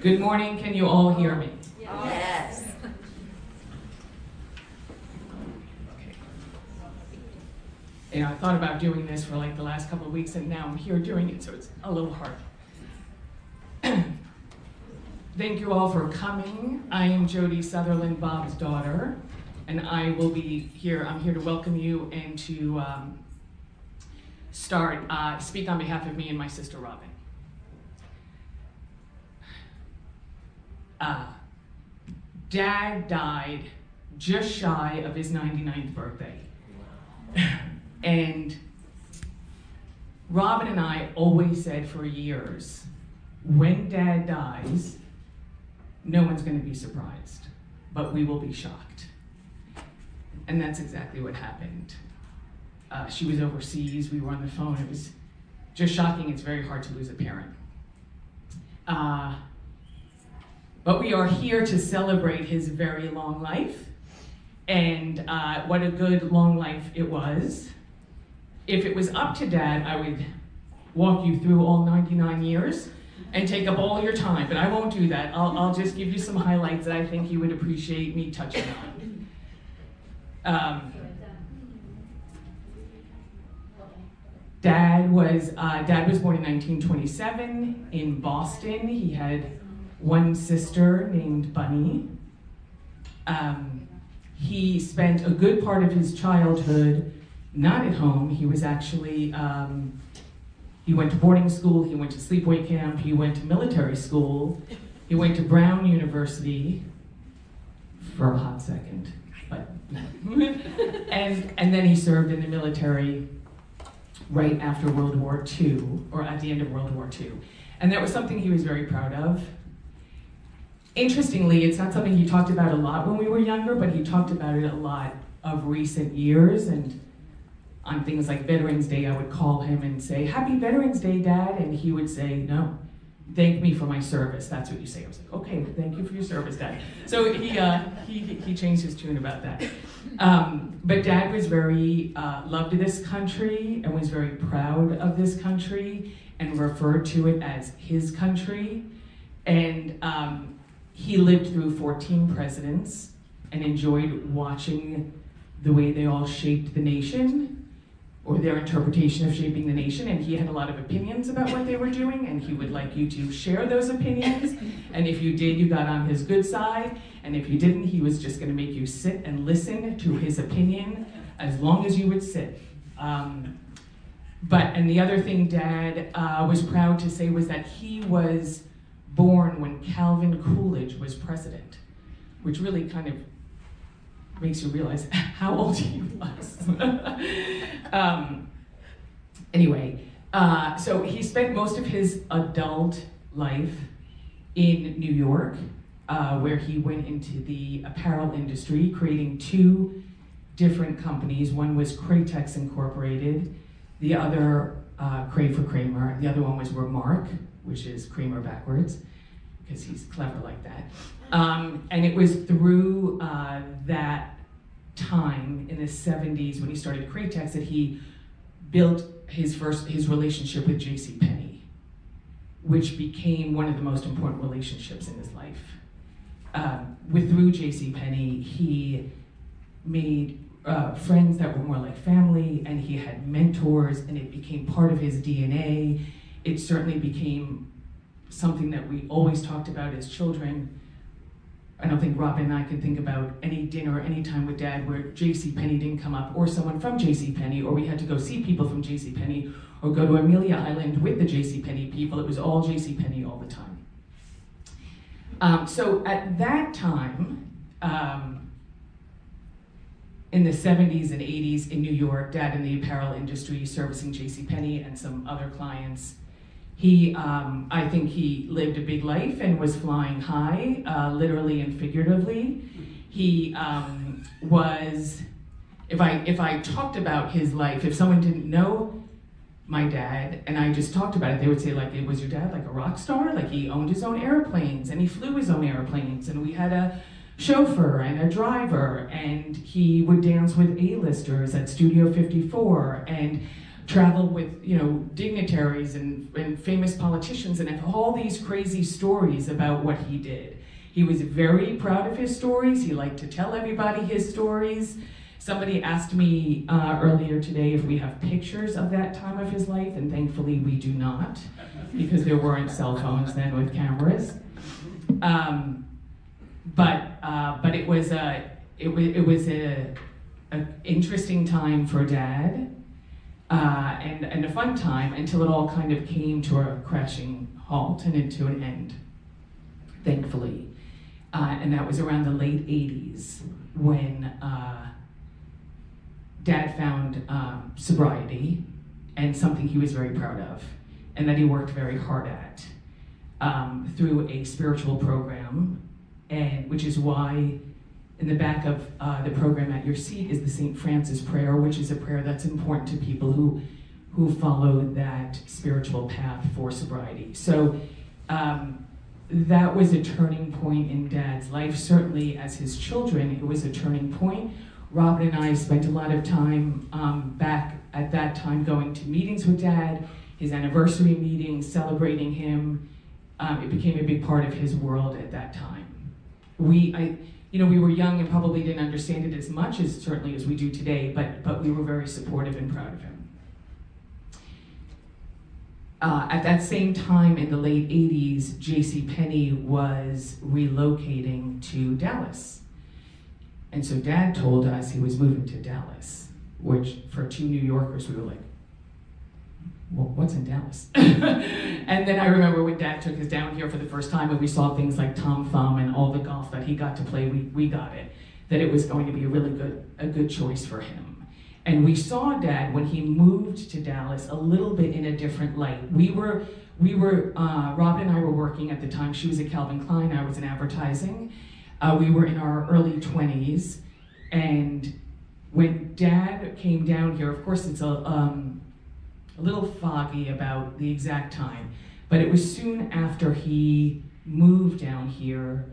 Good morning, can you all hear me? Yes. Okay. You know, I thought about doing this for like the last couple of weeks and now I'm here doing it, so it's a little hard. Thank you all for coming. I am Jody Sutherland, Bob's daughter, and I will be here. I'm here to welcome you and to speak on behalf of me and my sister Robin. Dad died just shy of his 99th birthday. And Robin and I always said for years, when Dad dies, no one's going to be surprised, but we will be shocked. And that's exactly what happened. She was overseas, we were on the phone, it was just shocking. It's very hard to lose a parent. But we are here to celebrate his very long life, and what a good long life it was. If it was up to Dad, I would walk you through all 99 years and take up all your time, but I won't do that. I'll just give you some highlights that I think you would appreciate me touching on. Dad was born in 1927 in Boston. He had one sister named Bunny. He spent a good part of his childhood not at home. He was actually, he went to boarding school, he went to sleepaway camp, he went to military school, he went to Brown University for a hot second, but and then he served in the military right after World War II, or at the end of World War II. And that was something he was very proud of. Interestingly, it's not something he talked about a lot when we were younger, but he talked about it a lot of recent years. And on things like Veterans Day, I would call him and say, "Happy Veterans Day, Dad," and he would say, "No, thank me for my service." That's what you say. I was like, "Okay, thank you for your service, Dad." So he changed his tune about that. But Dad was very, loved this country and was very proud of this country and referred to it as his country. And he lived through 14 presidents and enjoyed watching the way they all shaped the nation, or their interpretation of shaping the nation, and he had a lot of opinions about what they were doing, and he would like you to share those opinions, and if you did, you got on his good side, and if you didn't, he was just gonna make you sit and listen to his opinion as long as you would sit. And the other thing Dad was proud to say was that he was born when Calvin Coolidge was president, which really kind of makes you realize how old he was. Anyway, so he spent most of his adult life in New York, where he went into the apparel industry, creating two different companies. One was Craytex Incorporated, the other, Cray for Kramer, the other one was Remark, which is Kramer backwards, because he's clever like that. And it was through that time in the 70s when he started Craytex that he built his relationship with JCPenney, which became one of the most important relationships in his life. Through JCPenney, he made friends that were more like family, and he had mentors, and it became part of his DNA. It certainly became something that we always talked about as children. I don't think Robin and I can think about any dinner or any time with Dad where JCPenney didn't come up, or someone from JCPenney, or we had to go see people from JCPenney, or go to Amelia Island with the JCPenney people. It was all JCPenney all the time. So at that time, in the 70s and 80s in New York, Dad in the apparel industry, servicing JCPenney and some other clients, I think he lived a big life and was flying high, literally and figuratively. He was, if I talked about his life, if someone didn't know my dad and I just talked about it, they would say, like, was your dad like a rock star? Like, he owned his own airplanes and he flew his own airplanes, and we had a chauffeur and a driver, and he would dance with A-listers at Studio 54, and travel with, dignitaries and famous politicians and have all these crazy stories about what he did. He was very proud of his stories. He liked to tell everybody his stories. Somebody asked me earlier today if we have pictures of that time of his life, and thankfully we do not, because there weren't cell phones then with cameras. But it was an interesting time for Dad, and a fun time until it all kind of came to a crashing halt and into an end, thankfully. And that was around the late 80s when Dad found sobriety, and something he was very proud of, and that he worked very hard at through a spiritual program, and which is why in the back of the program at your seat is the St. Francis prayer, which is a prayer that's important to people who follow that spiritual path for sobriety. So that was a turning point in Dad's life. Certainly as his children, it was a turning point. Robin and I spent a lot of time back at that time going to meetings with Dad, his anniversary meetings, celebrating him. It became a big part of his world at that time. We were young and probably didn't understand it as much as certainly as we do today, but we were very supportive and proud of him. At that same time in the late 80s, JCPenney was relocating to Dallas. And so Dad told us he was moving to Dallas, which for two New Yorkers, we were like, well, what's in Dallas? And then I remember when Dad took us down here for the first time and we saw things like Tom Thumb and all the golf that he got to play, we got it, that it was going to be a good choice for him. And we saw Dad when he moved to Dallas a little bit in a different light. Robin and I were working at the time. She was at Calvin Klein, I was in advertising. We were in our early 20s, and when Dad came down here, of course it's a little foggy about the exact time, but it was soon after he moved down here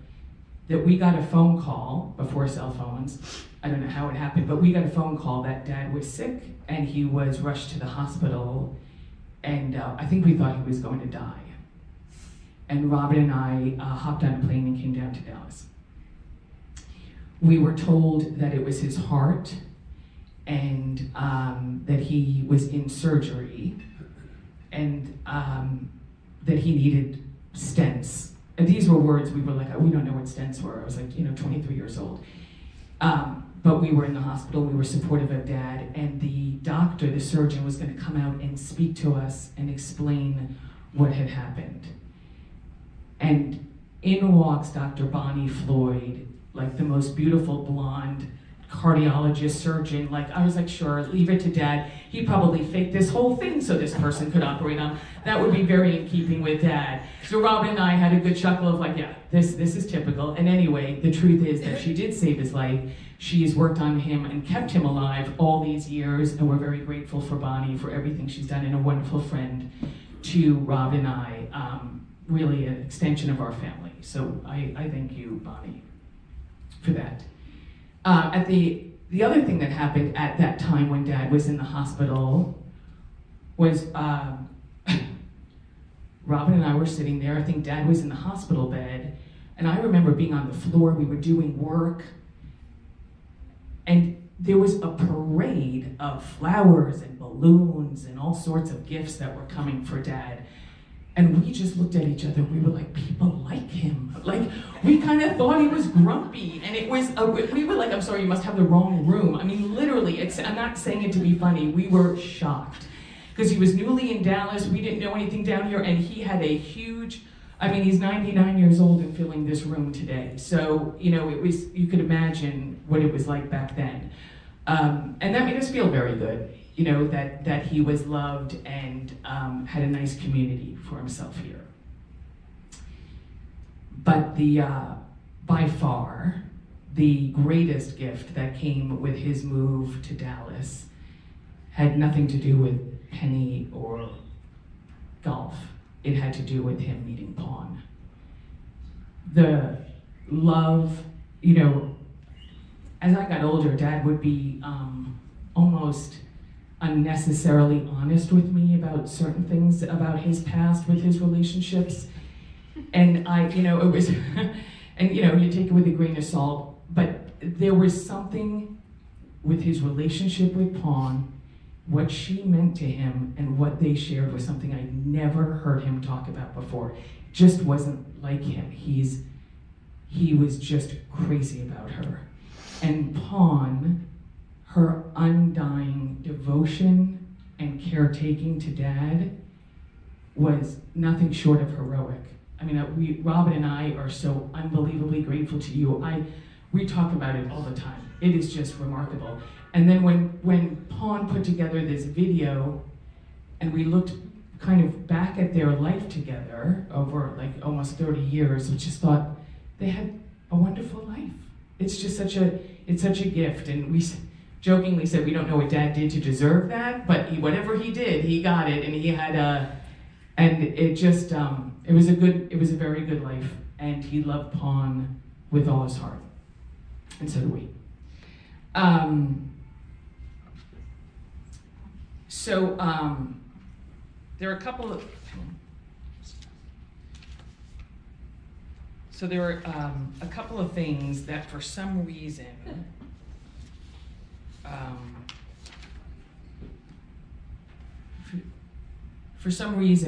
that we got a phone call, before cell phones. I don't know how it happened, but we got a phone call that Dad was sick and he was rushed to the hospital, and I think we thought he was going to die. And Robin and I hopped on a plane and came down to Dallas. We were told that it was his heart and that he was in surgery and that he needed stents. And these were words we were like, we don't know what stents were. I was like, 23 years old. But we were in the hospital, we were supportive of Dad, and the doctor, the surgeon, was going to come out and speak to us and explain what had happened. And in walks Dr. Bonnie Floyd, like the most beautiful blonde cardiologist, surgeon. Like, I was like, sure, leave it to Dad. He probably faked this whole thing so this person could operate on. That would be very in keeping with Dad. So Robin and I had a good chuckle of like, yeah, this is typical. And anyway, the truth is that she did save his life. She has worked on him and kept him alive all these years, and we're very grateful for Bonnie for everything she's done, and a wonderful friend to Rob and I, really an extension of our family. So I thank you, Bonnie, for that. The other thing that happened at that time when Dad was in the hospital was Robin and I were sitting there. I think Dad was in the hospital bed, and I remember being on the floor. We were doing work, and there was a parade of flowers and balloons and all sorts of gifts that were coming for Dad. And we just looked at each other and we were like, people like him. Like, we kind of thought he was grumpy. And it was, we were like, I'm sorry, you must have the wrong room. I mean, literally, I'm not saying it to be funny. We were shocked. Because he was newly in Dallas, we didn't know anything down here, and he had a huge, he's 99 years old and filling this room today. So, you could imagine what it was like back then. And that made us feel very good. That he was loved and had a nice community for himself here. But by far, the greatest gift that came with his move to Dallas had nothing to do with Penny or golf. It had to do with him meeting Pawn. The love, as I got older, Dad would be almost unnecessarily honest with me about certain things about his past with his relationships. And it was, and you take it with a grain of salt, but there was something with his relationship with Pawn, what she meant to him and what they shared was something I'd never heard him talk about before. Just wasn't like him. He was just crazy about her. And Pawn, her undying devotion and caretaking to Dad was nothing short of heroic. I mean, Robin and I are so unbelievably grateful to you. We talk about it all the time. It is just remarkable. And then when Pawn put together this video, and we looked kind of back at their life together over like almost 30 years, we just thought they had a wonderful life. It's just such a gift. And we jokingly said we don't know what Dad did to deserve that, but whatever he did, he got it, and he had and it just it was a very good life, and he loved Pawn with all his heart, and so do we. There are a couple of a couple of things that for some reason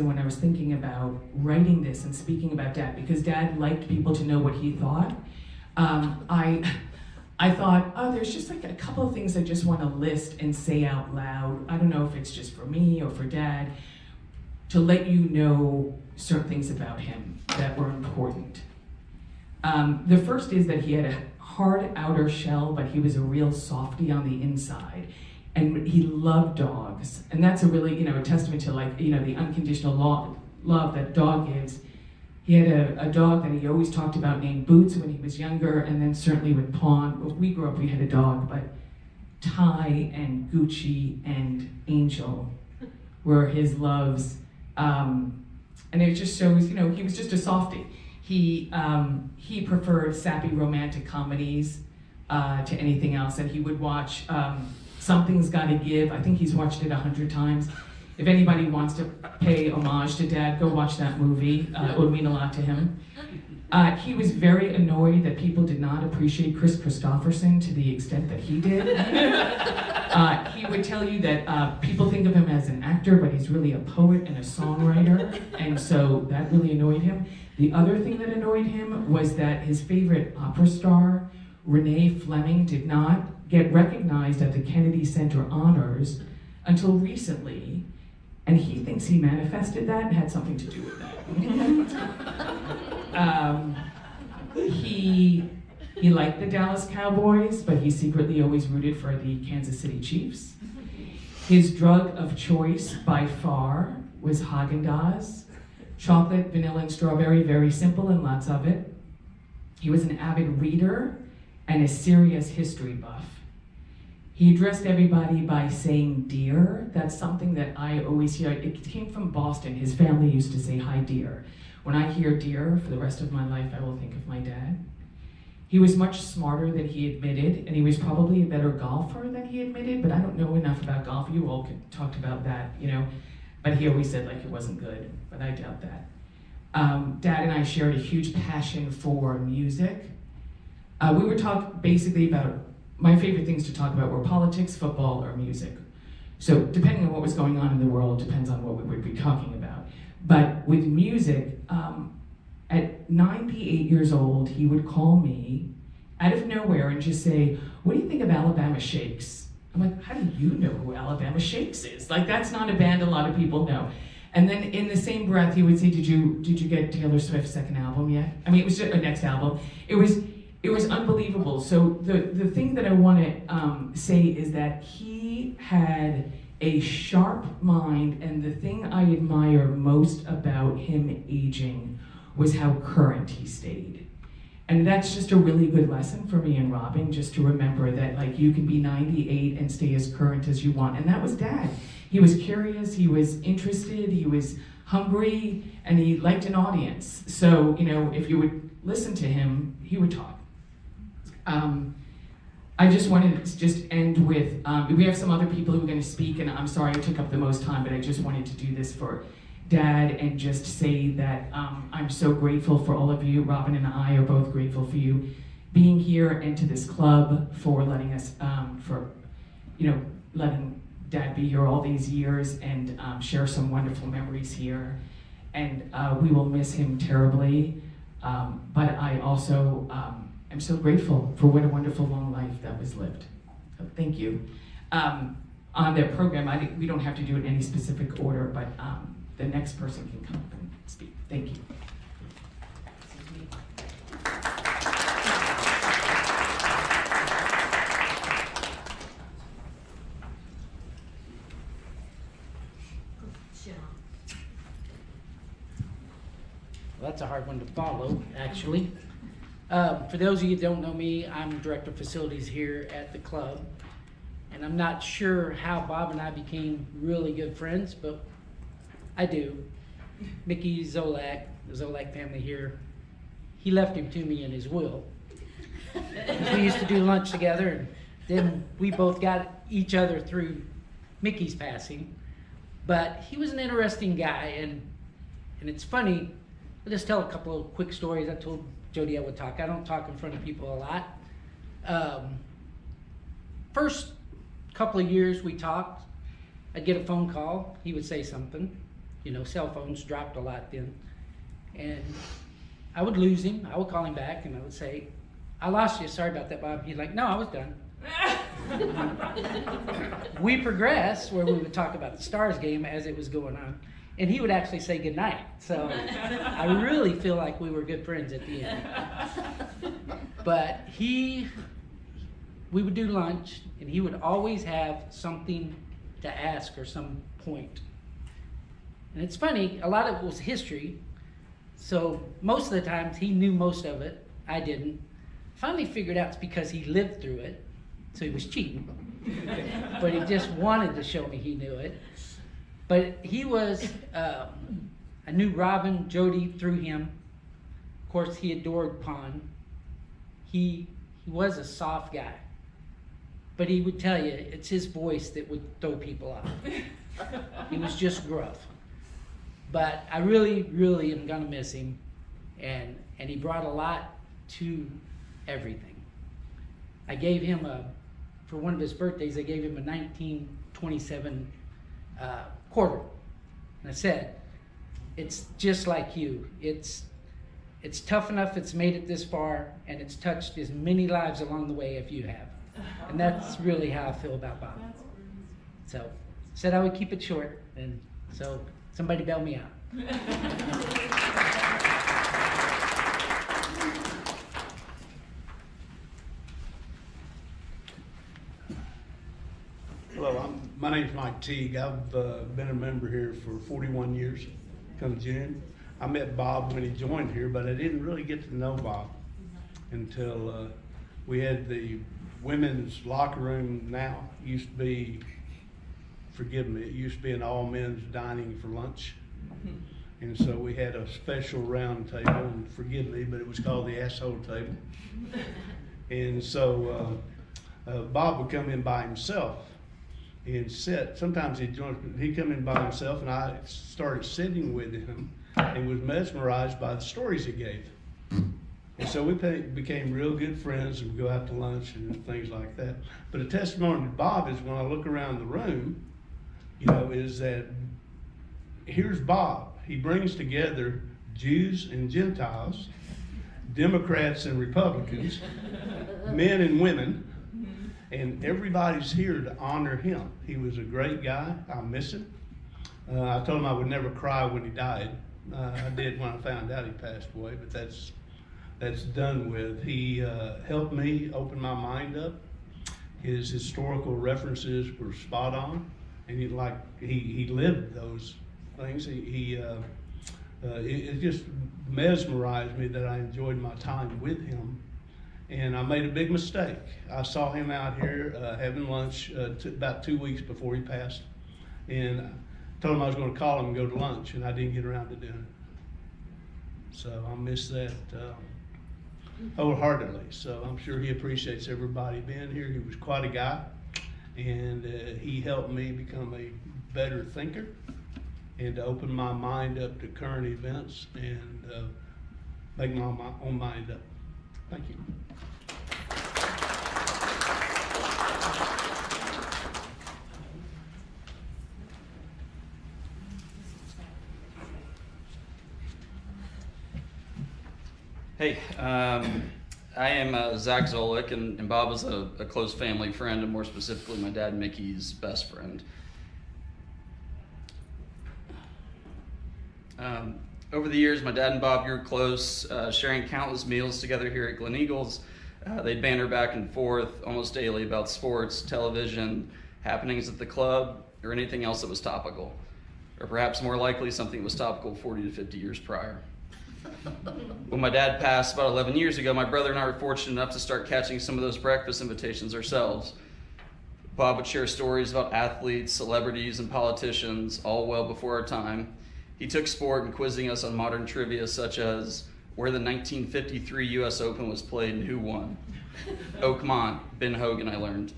when I was thinking about writing this and speaking about Dad, because Dad liked people to know what he thought, I thought, there's just like a couple of things I just want to list and say out loud. I don't know if it's just for me or for Dad, to let you know certain things about him that were important. The first is that he had a hard outer shell, but he was a real softie on the inside. And he loved dogs. And that's a really, a testament to the unconditional love that dog gives. He had a dog that he always talked about named Boots when he was younger, and then certainly with Pawn. When we grew up, we had a dog, but Ty and Gucci and Angel were his loves. And it just shows, he was just a softie. He preferred sappy romantic comedies to anything else, and he would watch Something's Gotta Give. I think he's watched it 100 times. If anybody wants to pay homage to Dad, go watch that movie. It would mean a lot to him. He was very annoyed that people did not appreciate Chris Christopherson to the extent that he did. He would tell you that people think of him as an actor, but he's really a poet and a songwriter, and so that really annoyed him. The other thing that annoyed him was that his favorite opera star, Renee Fleming, did not get recognized at the Kennedy Center Honors until recently, and he thinks he manifested that and had something to do with that. He liked the Dallas Cowboys, but he secretly always rooted for the Kansas City Chiefs. His drug of choice, by far, was Haagen-Dazs. Chocolate, vanilla, and strawberry, very simple and lots of it. He was an avid reader and a serious history buff. He addressed everybody by saying dear. That's something that I always hear. It came from Boston. His family used to say hi dear. When I hear dear for the rest of my life, I will think of my dad. He was much smarter than he admitted, and he was probably a better golfer than he admitted, but I don't know enough about golf. You all talked about that, but he always said like it wasn't good, but I doubt that. Dad and I shared a huge passion for music. We would talk basically about, my favorite things to talk about were politics, football, or music. So depending on what was going on in the world, depends on what we would be talking about. But with music, at 98 years old, he would call me out of nowhere and just say, what do you think of Alabama Shakes? I'm like, how do you know who Alabama Shakes is? Like, that's not a band a lot of people know. And then in the same breath, he would say, did you get Taylor Swift's second album yet? I mean, it was just a next album. It was unbelievable. So the thing that I want to say is that he had a sharp mind, and the thing I admire most about him aging was how current he stayed. And that's just a really good lesson for me and Robin, just to remember that like you can be 98 and stay as current as you want. And that was Dad. He was curious, he was interested, he was hungry, and he liked an audience. So, if you would listen to him, he would talk. I just wanted to just end with, we have some other people who are going to speak, and I'm sorry I took up the most time, but I just wanted to do this for Dad and just say that I'm so grateful for all of you. Robin and I are both grateful for you being here and to this club for letting us, letting Dad be here all these years and share some wonderful memories here. And we will miss him terribly, but I also am so grateful for what a wonderful long life that was lived. So thank you. On their program, we don't have to do it in any specific order, but the next person can come up and speak. Thank you. Well, that's a hard one to follow, actually. For those of you that don't know me, I'm Director of Facilities here at the club. And I'm not sure how Bob and I became really good friends, but I do. Mickey Zolak, the Zolak family here, he left him to me in his will. We used to do lunch together, and then we both got each other through Mickey's passing. But he was an interesting guy, and it's funny. I'll just tell a couple of quick stories. I told Jody I would talk. I don't talk in front of people a lot. First couple of years we talked, I'd get a phone call. He would say something. You know, cell phones dropped a lot then. And I would lose him. I would call him back and I would say, I lost you. Sorry about that, Bob. He'd like, no, I was done. We progressed where we would talk about the Stars game as it was going on. And he would actually say goodnight. So I really feel like we were good friends at the end. But we would do lunch, and he would always have something to ask or some point. And it's funny, a lot of it was history. So most of the times he knew most of it. I didn't. Finally figured out it's because he lived through it. So he was cheating. But he just wanted to show me he knew it. But he was, I knew Robin, Jody through him. Of course, he adored Pon. He was a soft guy. But he would tell you, it's his voice that would throw people off. He was just gruff. But I really, really am gonna miss him. And he brought a lot to everything. I gave him for one of his birthdays, I gave him a 1927 quarter. And I said, it's just like you. It's tough enough it's made it this far, and it's touched as many lives along the way as you have. And that's really how I feel about Bob. So said I would keep it short, and so somebody bail me out. Hello, my name's Mike Teague. I've been a member here for 41 years, come June. I met Bob when he joined here, but I didn't really get to know Bob until we had the women's locker room now. It used to be, forgive me, it used to be an all men's dining for lunch. And so we had a special round table, and forgive me, but it was called the asshole table. And so Bob would come in by himself and sit. Sometimes he'd come in by himself, and I started sitting with him and was mesmerized by the stories he gave. And so we became real good friends and go out to lunch and things like that. But a testimony to Bob is when I look around the room, you know, is that here's Bob. He brings together Jews and Gentiles, Democrats and Republicans, men and women, and everybody's here to honor him. He was a great guy. I miss him. I told him I would never cry when he died. I did when I found out he passed away, but that's done with. He helped me open my mind up. His historical references were spot on, and he lived those things. It just mesmerized me that I enjoyed my time with him. And I made a big mistake. I saw him out here having lunch about 2 weeks before he passed, and I told him I was going to call him and go to lunch, and I didn't get around to doing it. So I miss that. wholeheartedly. So I'm sure he appreciates everybody being here. He was quite a guy, and he helped me become a better thinker and to open my mind up to current events and make my own mind up. Thank you. Hey, I am Zach Zolik, and Bob is a close family friend, and more specifically, my dad Mickey's best friend. Over the years, my dad and Bob grew close, sharing countless meals together here at Glen Eagles. They'd banter back and forth almost daily about sports, television, happenings at the club, or anything else that was topical. Or perhaps more likely, something that was topical 40 to 50 years prior. When my dad passed about 11 years ago, my brother and I were fortunate enough to start catching some of those breakfast invitations ourselves. Bob would share stories about athletes, celebrities, and politicians, all well before our time. He took sport in quizzing us on modern trivia such as where the 1953 U.S. Open was played and who won. Oakmont, Ben Hogan, I learned.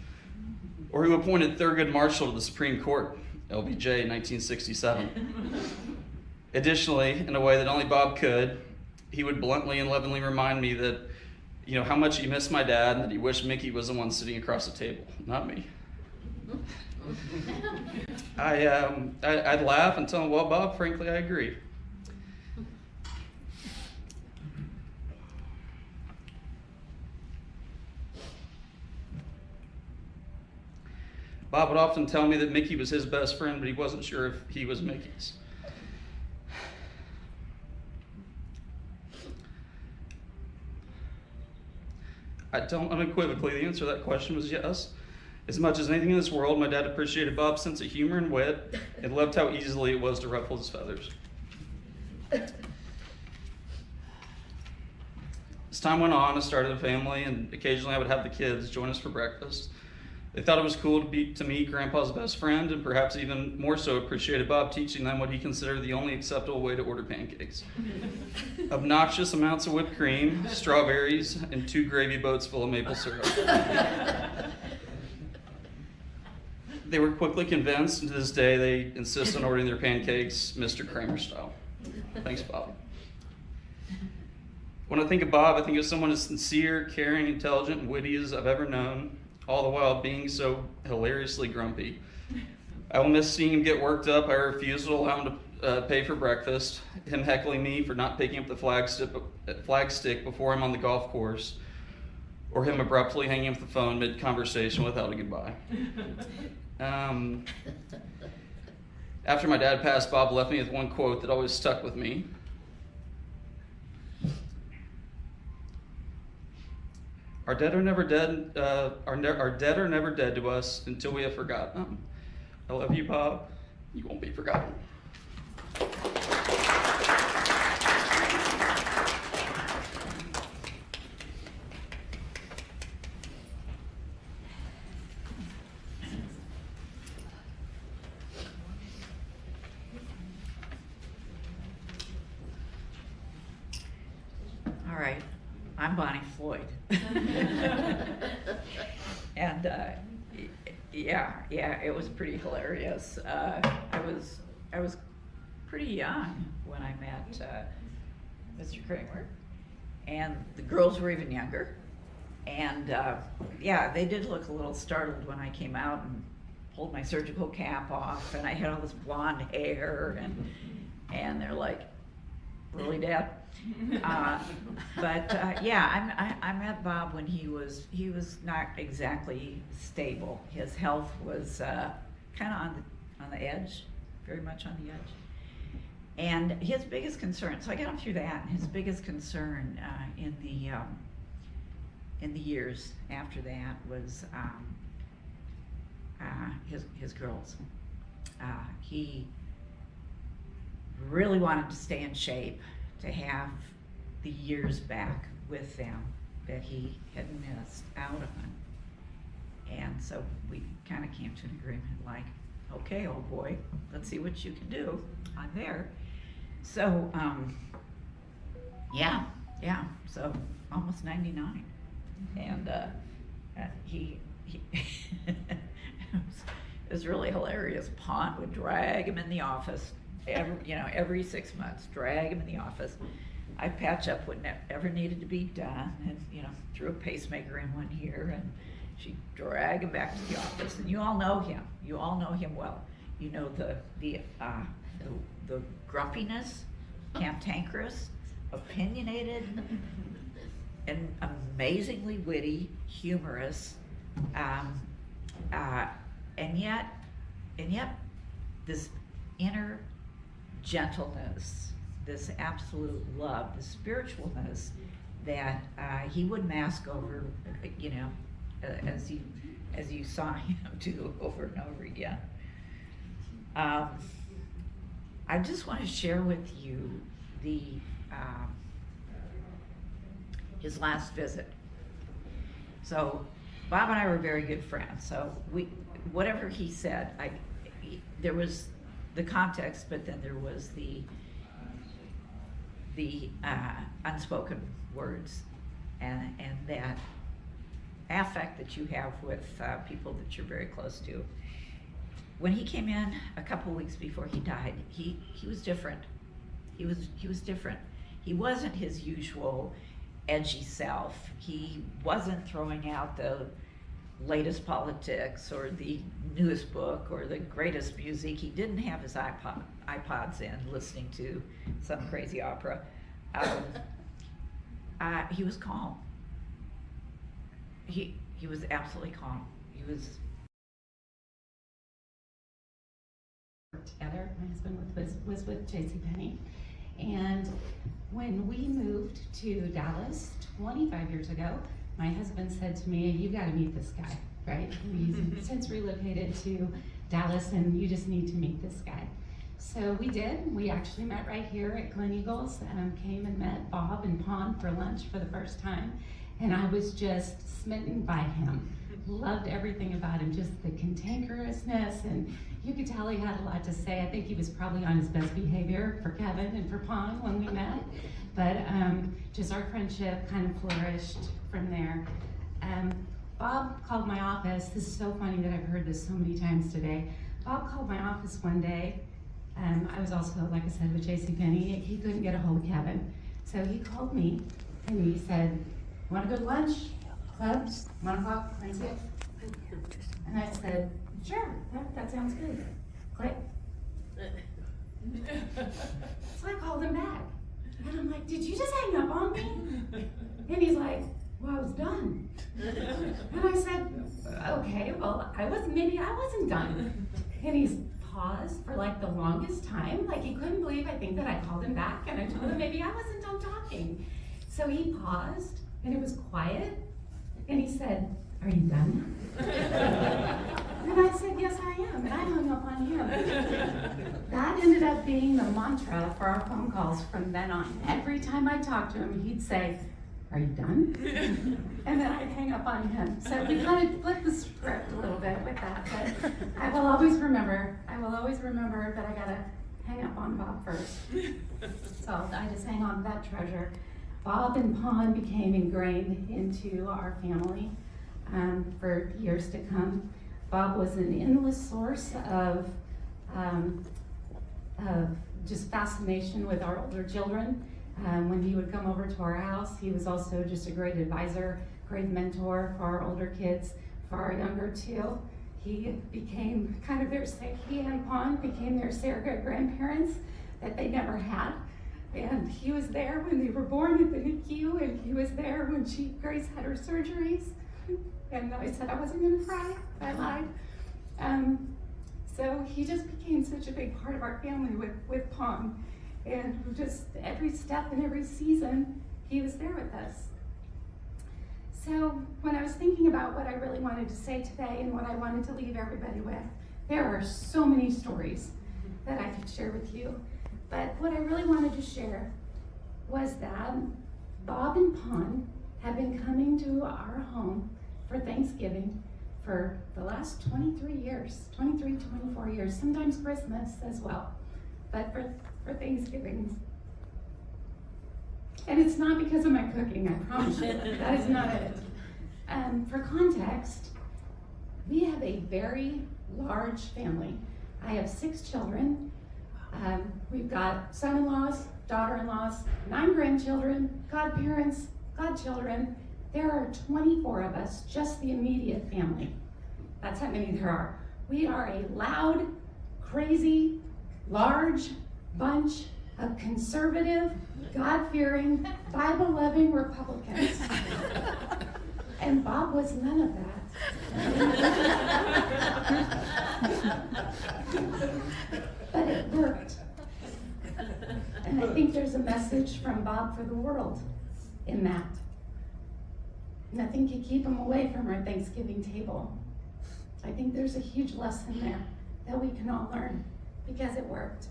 Or who appointed Thurgood Marshall to the Supreme Court, LBJ, 1967. Additionally, in a way that only Bob could, he would bluntly and lovingly remind me that, how much he missed my dad and that he wished Mickey was the one sitting across the table, not me. I'd laugh and tell him, well, Bob, frankly, I agree. Bob would often tell me that Mickey was his best friend, but he wasn't sure if he was Mickey's. I don't unequivocally, the answer to that question was yes. As much as anything in this world, my dad appreciated Bob's sense of humor and wit and loved how easily it was to ruffle his feathers. As time went on, I started a family, and occasionally I would have the kids join us for breakfast. They thought it was cool to meet Grandpa's best friend, and perhaps even more so appreciated Bob teaching them what he considered the only acceptable way to order pancakes. Obnoxious amounts of whipped cream, strawberries, and 2 gravy boats full of maple syrup. They were quickly convinced, and to this day they insist on ordering their pancakes Mr. Kramer style. Thanks, Bob. When I think of Bob, I think of someone as sincere, caring, intelligent, and witty as I've ever known, all the while being so hilariously grumpy. I will miss seeing him get worked up by a refusal to allow him to pay for breakfast, him heckling me for not picking up the flag stick before I'm on the golf course, or him abruptly hanging up the phone mid-conversation without a goodbye. After my dad passed, Bob left me with one quote that always stuck with me. Our dead are never dead. Our dead are never dead to us until we have forgotten them. I love you, Bob. You won't be forgotten. All right, I'm Bonnie Floyd. And yeah, it was pretty hilarious. I was pretty young when I met Mr. Kramer, and the girls were even younger. And they did look a little startled when I came out and pulled my surgical cap off, and I had all this blonde hair, and they're like, "Really, Dad?" I met Bob when he was not exactly stable. His health was kind of on the edge, very much on the edge. And his biggest concern, so I got him through that, and his biggest concern in the years after that was his girls. He really wanted to stay in shape, to have the years back with them that he had missed out on. And so we kind of came to an agreement like, okay, old boy, let's see what you can do. I'm there. So, yeah, so almost 99. And he it was really hilarious. Pond would drag him in the office every 6 months, drag him in the office. I patch up whatever needed to be done, and threw a pacemaker in one here, and she'd drag him back to the office. And you all know him. You all know him well. You know the grumpiness, cantankerous, opinionated, and amazingly witty, humorous, and yet this inner gentleness, this absolute love, the spiritualness that he would mask over, as you saw him do over and over again. I just want to share with you his last visit. So Bob and I were very good friends. So whatever he said, there was the context, but then there was the unspoken words, and that affect that you have with people that you're very close to. When he came in a couple weeks before he died, he was different. He was different. He wasn't his usual edgy self. He wasn't throwing out the latest politics or the newest book or the greatest music. He didn't have his iPods in listening to some crazy opera. He was calm. He was absolutely calm. He was. Together. My husband was with JCPenney. And when we moved to Dallas 25 years ago, my husband said to me, "You got to meet this guy, right? He's since relocated to Dallas, and you just need to meet this guy." So we did. We actually met right here at Gleneagles, came and met Bob and Pond for lunch for the first time. And I was just smitten by him. Loved everything about him, just the cantankerousness, and you could tell he had a lot to say. I think he was probably on his best behavior for Kevin and for Pond when we met. But just our friendship kind of flourished from there. Bob called my office. This is so funny that I've heard this so many times today. Bob called my office one day. I was also, like I said, with JCPenney. He couldn't get a hold of Kevin. So he called me and he said, "Want to go to lunch? Clubs, 1 o'clock, Wednesday?" And I said, "Sure, that sounds good." Click. So I called him back. And I'm like, "Did you just hang up on me?" And he's like, "Well, I was done." And I said, "Okay, well, maybe I wasn't done." And he's paused for like the longest time. Like he couldn't believe, I think, that I called him back and I told him maybe I wasn't done talking. So he paused and it was quiet. And he said, "Are you done?" And I said, "Yes, I am." And I hung up on him. That ended up being the mantra for our phone calls from then on. Every time I talked to him, he'd say, "Are you done?" And then I'd hang up on him. So we kind of flipped the script a little bit with that. But I will always remember that I gotta hang up on Bob first. So I just hang on to that treasure. Bob and Pond became ingrained into our family for years to come. Bob was an endless source of just fascination with our older children. When he would come over to our house, he was also just a great advisor, great mentor for our older kids, for our younger two. He became kind of he and Pond became their surrogate grandparents that they never had. And he was there when they were born at the NICU, and he was there when Grace had her surgeries. And I said I wasn't gonna cry, I lied. So he just became such a big part of our family with Pond. And just every step and every season, he was there with us. So when I was thinking about what I really wanted to say today and what I wanted to leave everybody with, there are so many stories that I could share with you. But what I really wanted to share was that Bob and Pond have been coming to our home for Thanksgiving for the last 23 years, 24 years, sometimes Christmas as well. But for Thanksgiving. And it's not because of my cooking, I promise you. That is not it. For context, we have a very large family. I have 6 children. We've got son-in-laws, daughter-in-laws, 9 grandchildren, godparents, godchildren. There are 24 of us, just the immediate family. That's how many there are. We are a loud, crazy, large bunch of conservative, God-fearing, Bible-loving Republicans. And Bob was none of that. But it worked. And I think there's a message from Bob for the world in that. Nothing could keep him away from our Thanksgiving table. I think there's a huge lesson there that we can all learn because it worked.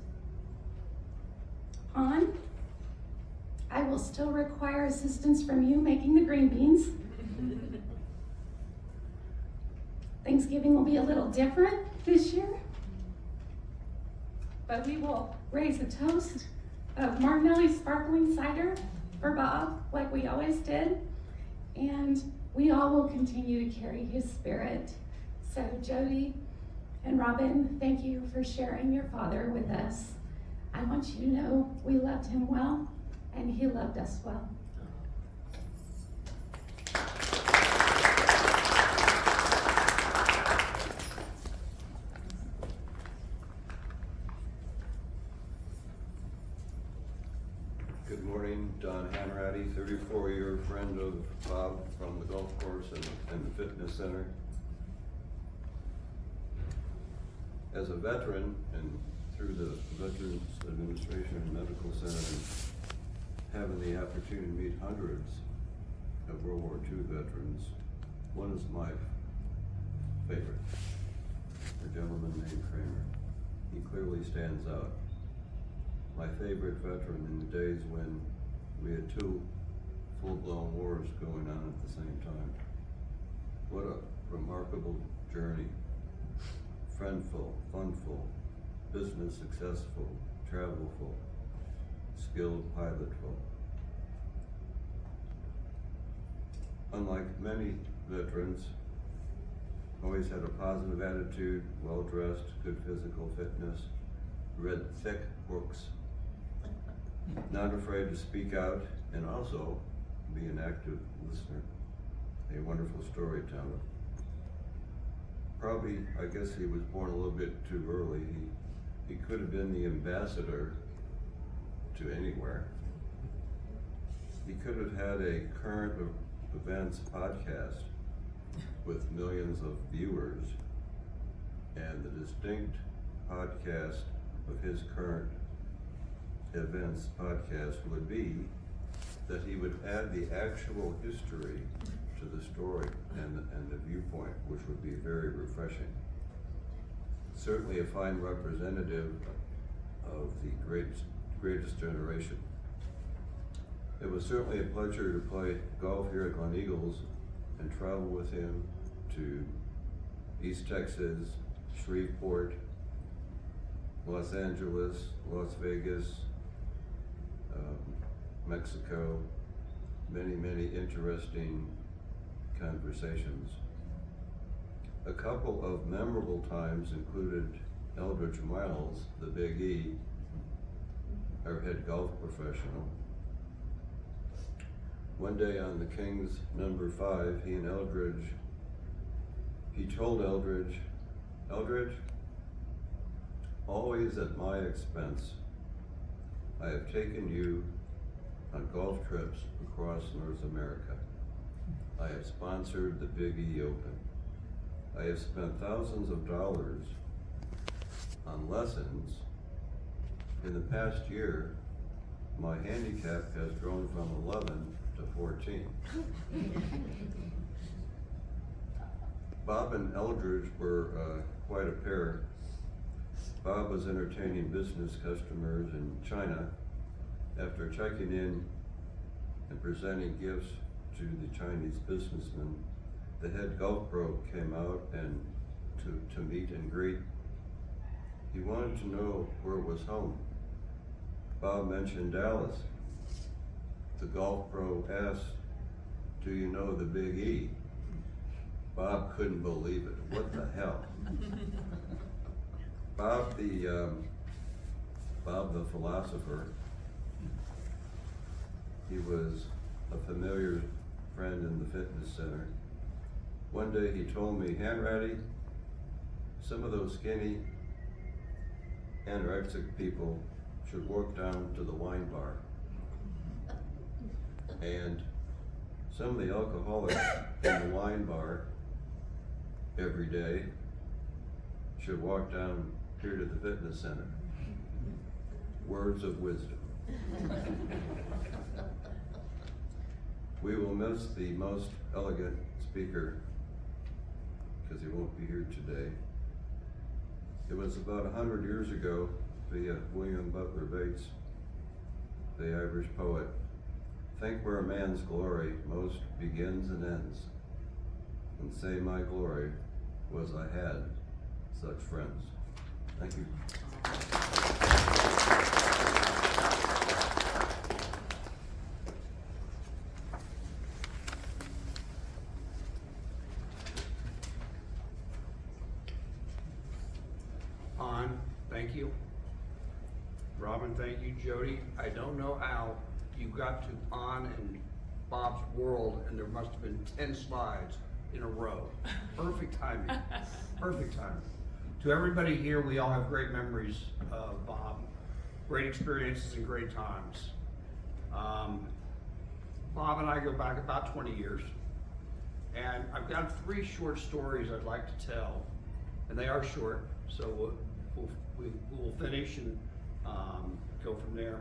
I will still require assistance from you making the green beans. Thanksgiving will be a little different this year, but we will raise a toast of Martinelli sparkling cider for Bob, like we always did, and we all will continue to carry his spirit. So Jody and Robin, thank you for sharing your father with us. I want you to know we loved him well, and he loved us well. Good morning, Don Hanratty, 34-year friend of Bob from the golf course and the fitness center. As a veteran and through the Veterans Administration and Medical Center, having the opportunity to meet hundreds of World War II veterans, one is my favorite, a gentleman named Kramer. He clearly stands out. My favorite veteran in the days when we had 2 full-blown wars going on at the same time. What a remarkable journey. Friendful, funful, business successful, travelful, skilled pilotful. Unlike many veterans, always had a positive attitude, well-dressed, good physical fitness, read thick books, not afraid to speak out, and also be an active listener, a wonderful storyteller. Probably, I guess he was born a little bit too early. He could have been the ambassador to anywhere. He could have had a current events podcast with millions of viewers, and the distinct podcast of his current events podcast would be that he would add the actual history to the story and the viewpoint, which would be very refreshing. Certainly a fine representative of the greatest generation. It was certainly a pleasure to play golf here at Glen Eagles and travel with him to East Texas, Shreveport, Los Angeles, Las Vegas, Mexico, many interesting conversations. A couple of memorable times included Eldridge Miles, the Big E, our head golf professional. One day on the Kings number 5, he told Eldridge, always at my expense, I have taken you on golf trips across North America. I have sponsored the Big E Open. I have spent thousands of dollars on lessons. In the past year, my handicap has grown from 11 to 14. Bob and Eldridge were quite a pair. Bob was entertaining business customers in China. After checking in and presenting gifts to the Chinese businessman, the head golf pro came out and to meet and greet. He wanted to know where was home. Bob mentioned Dallas. the golf pro asked, "Do you know the Big E?" Bob couldn't believe it. What the hell? Bob the philosopher, he was a familiar friend in the fitness center. One day he told me, "Hanratty, some of those skinny anorexic people should walk down to the wine bar. And some of the alcoholics in the wine bar every day should walk down here to the fitness center." Words of wisdom. We will miss the most elegant speaker because he won't be here today. It was about 100 years ago via William Butler Bates, the Irish poet. "Think where a man's glory most begins and ends, and say my glory was I had such friends." Thank you. Thank you. Robin, thank you. Jody, I don't know how you got to On and Bob's World, and there must have been 10 slides in a row. Perfect timing. Perfect timing. To everybody here, we all have great memories of Bob, great experiences and great times. Bob and I go back about 20 years, and I've got 3 short stories I'd like to tell, and they are short, so we'll finish and go from there.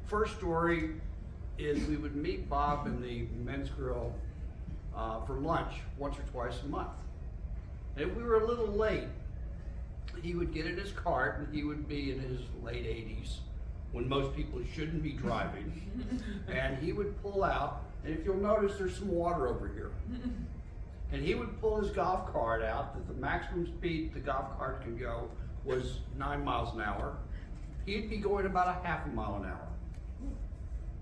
First story is we would meet Bob in the Men's Grill for lunch once or twice a month. And if we were a little late, he would get in his cart, and he would be in his late 80s when most people shouldn't be driving, and he would pull out, and if you'll notice there's some water over here, and he would pull his golf cart out that the maximum speed the golf cart can go was 9 miles an hour. He'd be going about a half a mile an hour.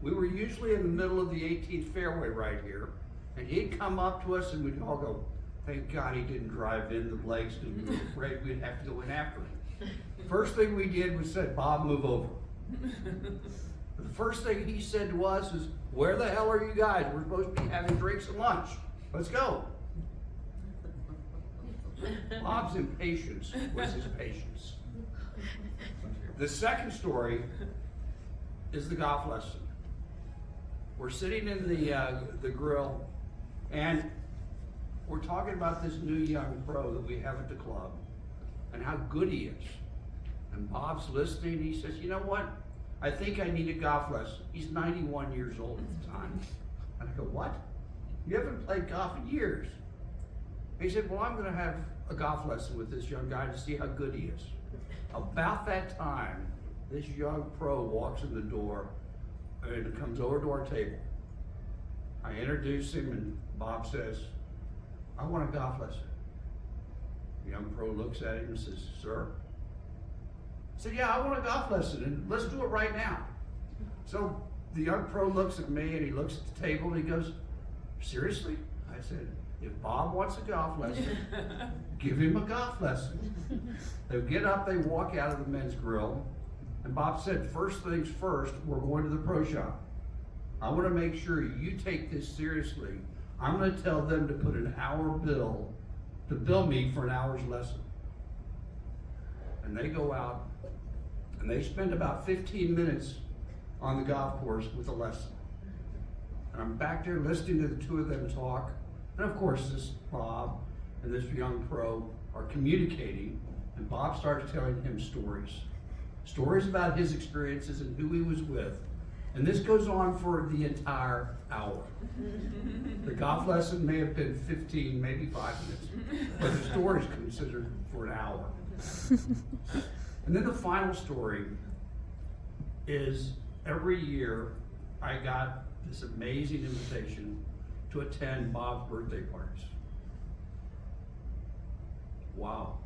We were usually in the middle of the 18th fairway right here, and he'd come up to us and we'd all go, "Thank God he didn't drive in the lakes because we were afraid we'd have to go in after him." First thing we did was said, "Bob, move over." The first thing he said to us is, "Where the hell are you guys? We're supposed to be having drinks and lunch. Let's go." Bob's impatience was his patience. The second story is the golf lesson. We're sitting in the grill, and we're talking about this new young pro that we have at the club and how good he is. And Bob's listening. He says, "You know what? I think I need a golf lesson." He's 91 years old at the time. And I go, "What? You haven't played golf in years." He said, "Well, I'm going to have a golf lesson with this young guy to see how good he is." About that time, this young pro walks in the door and comes over to our table. I introduce him, and Bob says, "I want a golf lesson." The young pro looks at him and says, "Sir?" I said, "Yeah, I want a golf lesson, and let's do it right now." So the young pro looks at me, and he looks at the table, and he goes, "Seriously?" I said, "If Bob wants a golf lesson, give him a golf lesson." They get up, they walk out of the Men's Grill, and Bob said, "First things first, we're going to the pro shop. I want to make sure you take this seriously. I'm going to tell them to put an hour bill to bill me for an hour's lesson." And they go out, and they spend about 15 minutes on the golf course with a lesson. And I'm back there listening to the two of them talk. And of course, this Bob and this young pro are communicating, and Bob starts telling him stories about his experiences and who he was with. And this goes on for the entire hour. The golf lesson may have been 15, maybe 5 minutes, but the story is considered for an hour. And then the final story is every year I got this amazing invitation to attend Bob's birthday parties. Wow.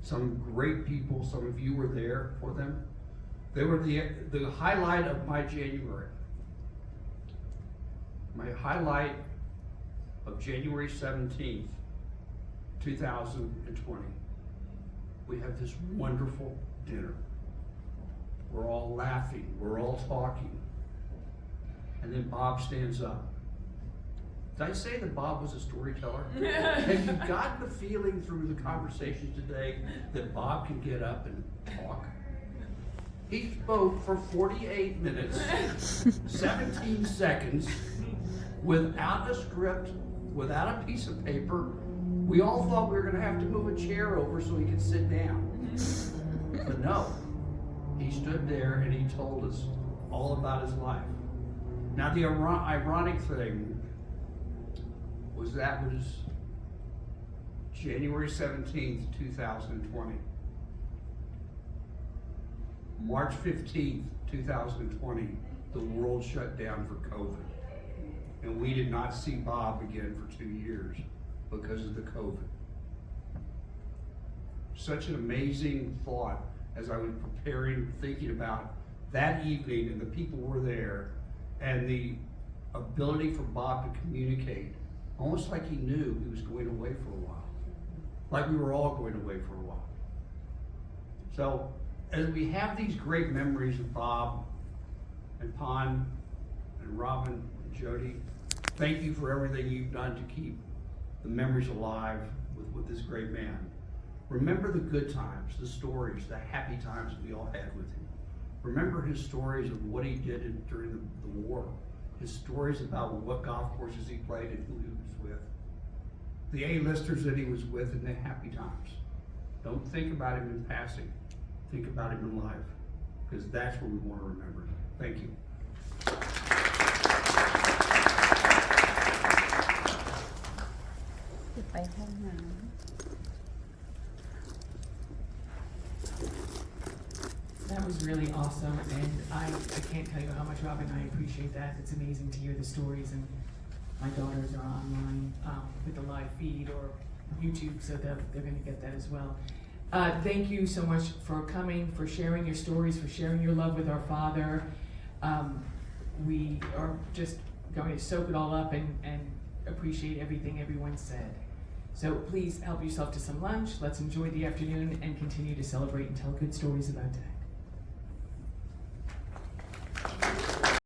Some great people, some of you were there for them. They were the highlight of my January. my highlight of January 17th, 2020. We have this wonderful dinner. We're all laughing, we're all talking. And then Bob stands up. Did I say that Bob was a storyteller? Have you gotten the feeling through the conversations today that Bob can get up and talk? He spoke for 48 minutes, 17 seconds, without a script, without a piece of paper. We all thought we were going to have to move a chair over so he could sit down. But no, he stood there and he told us all about his life. Now the ironic thing was that was January 17th, 2020. March 15th, 2020, the world shut down for COVID. And we did not see Bob again for 2 years because of the COVID. Such an amazing thought as I was preparing, thinking about that evening and the people were there and the ability for Bob to communicate, almost like he knew he was going away for a while. Like we were all going away for a while. So, as we have these great memories of Bob and Pon and Robin and Jody, thank you for everything you've done to keep the memories alive with this great man. Remember the good times, the stories, the happy times that we all had with him. Remember his stories of what he did during the war, his stories about what golf courses he played and who he was with, the A-listers that he was with in the happy times. Don't think about him in passing. Think about him in life, because that's what we want to remember. Thank you. If I hold on. That was really awesome, and I can't tell you how much, Robin, I appreciate that. It's amazing to hear the stories, and my daughters are online with the live feed or YouTube, so they're going to get that as well. Thank you so much for coming, for sharing your stories, for sharing your love with our father. We are just going to soak it all up and appreciate everything everyone said. So please help yourself to some lunch. Let's enjoy the afternoon and continue to celebrate and tell good stories about Dad.